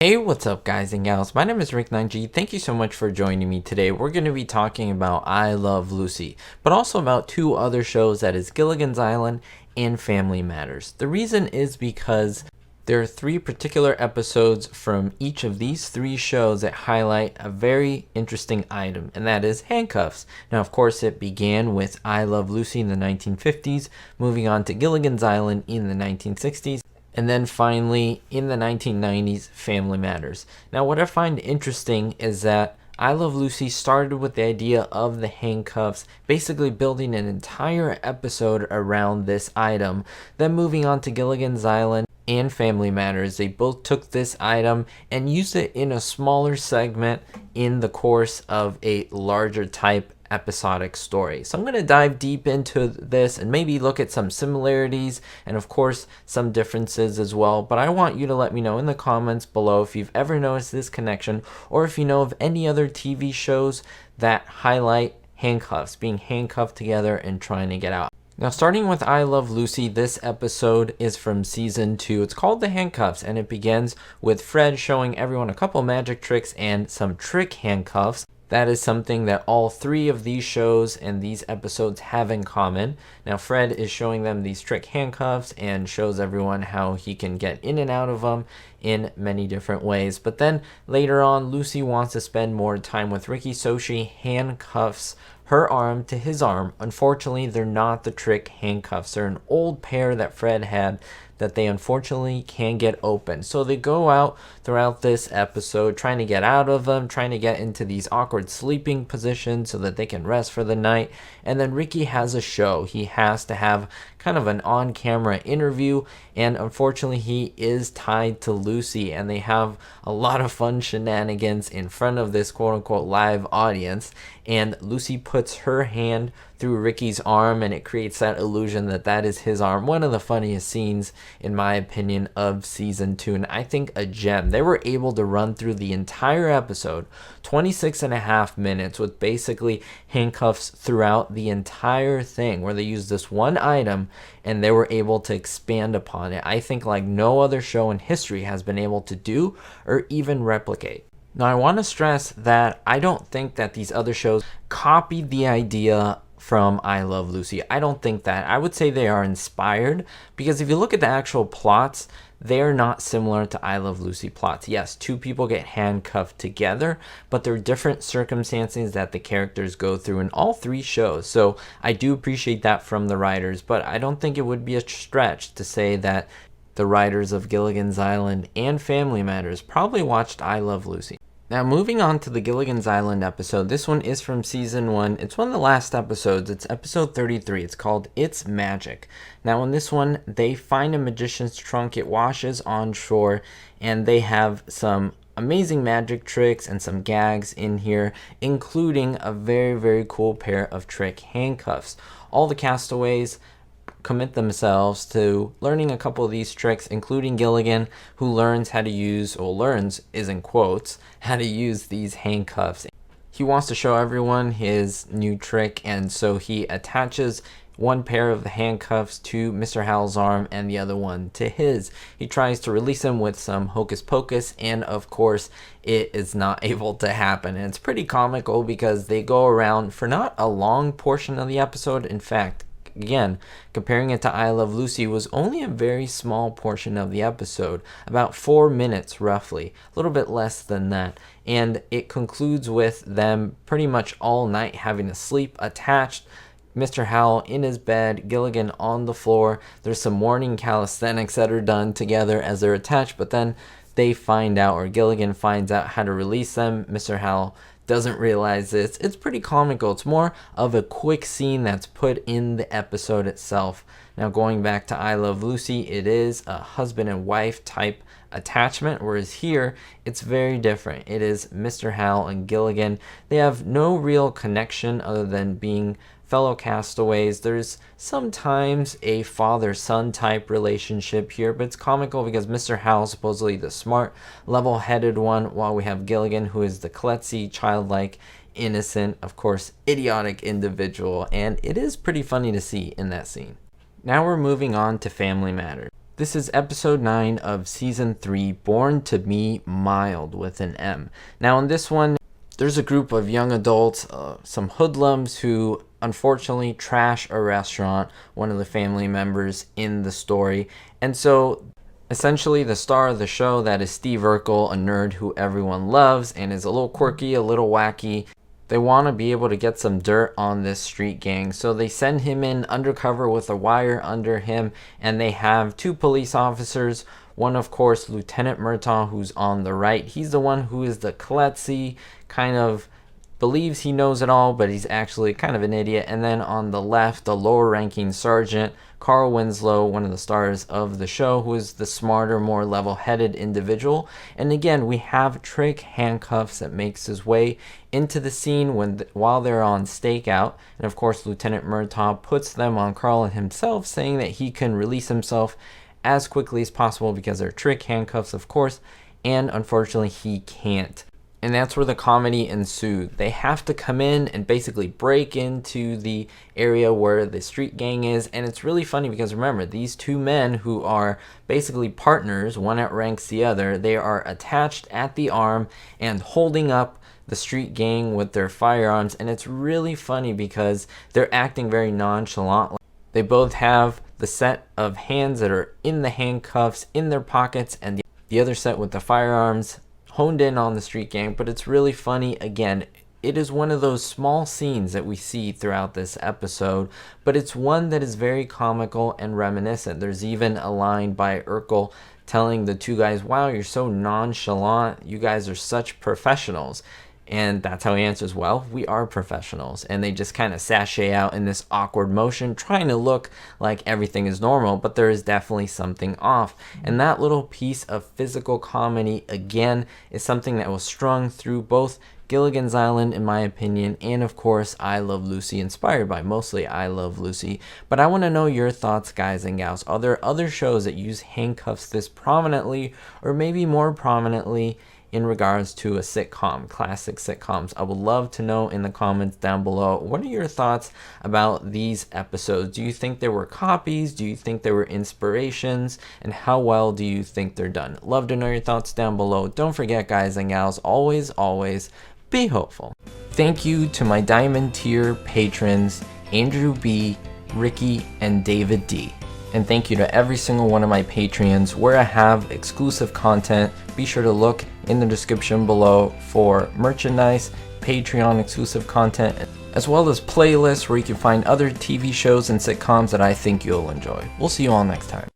Hey, what's up guys and gals? My name is Rick9G. Thank you so much for joining me today. We're going to be talking about I Love Lucy, but also about two other shows, that is Gilligan's Island and Family Matters. The reason is because there are three particular episodes from each of these three shows that highlight a very interesting item, and that is handcuffs. Now, of course, it began with I Love Lucy in the 1950s, moving on to Gilligan's Island in the 1960s, and then finally, in the 1990s, Family Matters. Now, what I find interesting is that I Love Lucy started with the idea of the handcuffs, basically building an entire episode around this item. Then moving on to Gilligan's Island and Family Matters, they both took this item and used it in a smaller segment in the course of a larger type episodic story. So I'm going to dive deep into this and maybe look at some similarities and of course some differences as well, but I want you to let me know in the comments below if you've ever noticed this connection, or if you know of any other TV shows that highlight handcuffs, being handcuffed together and trying to get out. Now, starting with I Love Lucy, this episode is from season 2. It's called The Handcuffs, and it begins with Fred showing everyone a couple magic tricks and some trick handcuffs. That is something that all three of these shows and these episodes have in common. Now, Fred is showing them these trick handcuffs and shows everyone how he can get in and out of them in many different ways. But then later on, Lucy wants to spend more time with Ricky, so she handcuffs her arm to his arm. Unfortunately, they're not the trick handcuffs. They're an old pair that Fred had that they unfortunately can't get open. So they go out throughout this episode trying to get out of them, trying to get into these awkward sleeping positions so that they can rest for the night. And then Ricky has a show. He has to have kind of an on-camera interview, and unfortunately he is tied to Lucy, and they have a lot of fun shenanigans in front of this quote-unquote live audience, and Lucy puts her hand through Ricky's arm and it creates that illusion that that is his arm. One of the funniest scenes in my opinion of season 2, and I think a gem. They were able to run through the entire episode, 26.5 minutes, with basically handcuffs throughout the entire thing, where they used this one item and they were able to expand upon it. I think like no other show in history has been able to do or even replicate. Now, I want to stress that I don't think that these other shows copied the idea from I Love Lucy. I don't think that. I would say they are inspired, because if you look at the actual plots, they're not similar to I Love Lucy plots. Yes, two people get handcuffed together, but there are different circumstances that the characters go through in all three shows. So I do appreciate that from the writers, but I don't think it would be a stretch to say that the writers of Gilligan's Island and Family Matters probably watched I Love Lucy. Now, moving on to the Gilligan's Island episode. This one is from season 1. It's one of the last episodes. It's episode 33. It's called It's Magic. Now, in this one, they find a magician's trunk. It washes on shore, and they have some amazing magic tricks and some gags in here, including a very, very cool pair of trick handcuffs. All the castaways commit themselves to learning a couple of these tricks, including Gilligan, who learns how to use, or learns is in quotes, how to use these handcuffs. He wants to show everyone his new trick, and so he attaches one pair of the handcuffs to Mr. Howell's arm and the other one to his. He tries to release him with some hocus pocus, and of course it is not able to happen. And it's pretty comical because they go around for not a long portion of the episode. In fact, again, comparing it to I Love Lucy, was only a very small portion of the episode, about 4 minutes roughly, a little bit less than that. And it concludes with them pretty much all night having to sleep attached. Mr. Howell in his bed, Gilligan on the floor. There's some morning calisthenics that are done together as they're attached, but then they find out, or Gilligan finds out, how to release them. Mr. Howell doesn't realize this. It's pretty comical. It's more of a quick scene that's put in the episode itself. Now, going back to I Love Lucy, it is a husband and wife type attachment, whereas here it's very different. It is Mr. Howell and Gilligan. They have no real connection other than being fellow castaways. There's sometimes a father-son type relationship here, but it's comical because Mr. Howell is supposedly the smart, level-headed one, while we have Gilligan, who is the klutzy, childlike, innocent, of course, idiotic individual, and it is pretty funny to see in that scene. Now we're moving on to Family Matters. This is episode 9 of season 3, Born to Be Mild with an M. Now in this one, there's a group of young adults, some hoodlums who unfortunately trash a restaurant, one of the family members in the story. And so essentially the star of the show, that is Steve Urkel, a nerd who everyone loves and is a little quirky, a little wacky. They want to be able to get some dirt on this street gang, so they send him in undercover with a wire under him, and they have 2 police officers. One, of course, Lieutenant Murtaugh, who's on the right. He's the one who is the klutzy, kind of believes he knows it all, but he's actually kind of an idiot. And then on the left, the lower-ranking sergeant, Carl Winslow, one of the stars of the show, who is the smarter, more level-headed individual. And again, we have Trick Handcuffs that makes his way into the scene while they're on stakeout. And of course, Lieutenant Murtaugh puts them on Carl and himself, saying that he can release himself as quickly as possible because they're trick handcuffs, of course, and unfortunately he can't. And that's where the comedy ensued. They have to come in and basically break into the area where the street gang is. And it's really funny because remember, these 2 men who are basically partners, one outranks the other, they are attached at the arm and holding up the street gang with their firearms. And it's really funny because they're acting very nonchalant. They both have the set of hands that are in the handcuffs in their pockets, and the other set with the firearms honed in on the street gang. But it's really funny. Again, it is one of those small scenes that we see throughout this episode, but it's one that is very comical and reminiscent. There's even a line by Urkel telling the 2 guys, "Wow, you're so nonchalant. You guys are such professionals." And that's how he answers, "Well, we are professionals." And they just kind of sashay out in this awkward motion, trying to look like everything is normal, but there is definitely something off. And that little piece of physical comedy, again, is something that was strung through both Gilligan's Island, in my opinion, and of course, I Love Lucy, inspired by mostly I Love Lucy. But I want to know your thoughts, guys and gals. Are there other shows that use handcuffs this prominently, or maybe more prominently, in regards to a sitcom, classic sitcoms? I would love to know in the comments down below. What are your thoughts about these episodes? Do you think they were copies? Do you think they were inspirations? And how well do you think they're done? Love to know your thoughts down below. Don't forget, guys and gals, always, always be hopeful. Thank you to my Diamond tier patrons, Andrew B, Ricky, and David D. And thank you to every single one of my Patreons where I have exclusive content. Be sure to look in the description below for merchandise, Patreon exclusive content, as well as playlists where you can find other TV shows and sitcoms that I think you'll enjoy. We'll see you all next time.